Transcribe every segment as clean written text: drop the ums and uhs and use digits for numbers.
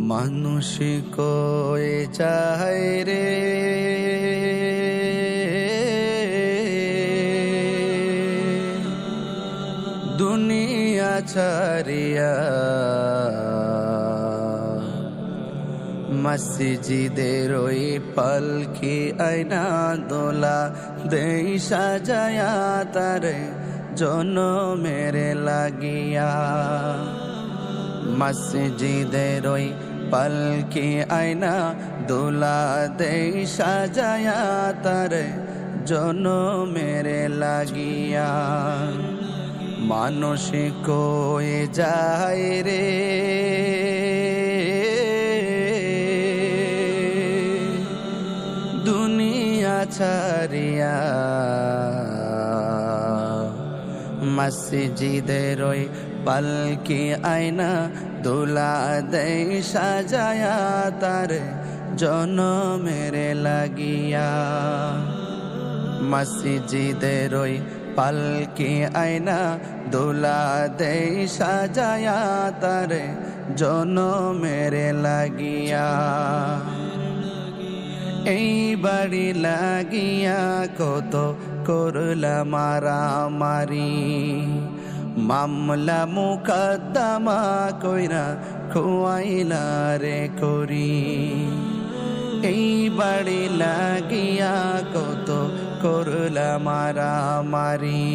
মানুষ কয়ে যায় রে দুনিয়া ছাড়িয়া, মসজিদের ওই পালকি আয়না দোলা দেই সাজায়া তারে জনমের লাগিয়া। মসজিদের ওই পালকি আয়না দোলা দেই সাজায়া তারে জনমের লাগিয়া। মানুষ কয়ে যায় রে দুনিয়া ছাড়িয়া, মসজিদের ওই পালকি আয়না দোলা দেই সাজায়া তারে জনমের লাগিয়া। মসজিদের ওই পালকি আয়না দোলা দেই সাজায়া তারে জনমের লাগিয়া। এই বাড়ি লাগিয়া কত করলা মারামারি, মামলা মুকদ্দমা কইরা খুয়াইলা রে করি। এই বাড়ি লাগিয়া কত করলা মারামারি,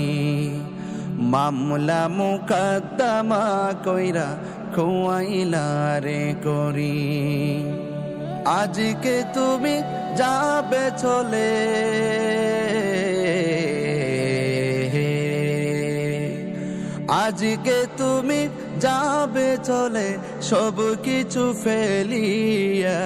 মামলা মুকদ্দমা কইরা খুয়াইলা রে করি। আজকে তুমি যাবে চলে, আজকে তুমি যাবে চলে সব কিছু ফেলিয়া।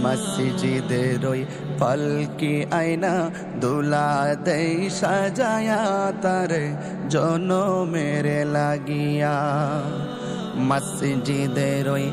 মসজিদের ওই পালকি আয়না দোলা দেই সাজায়া তারে জনমের লাগিয়া। মসজিদের ওই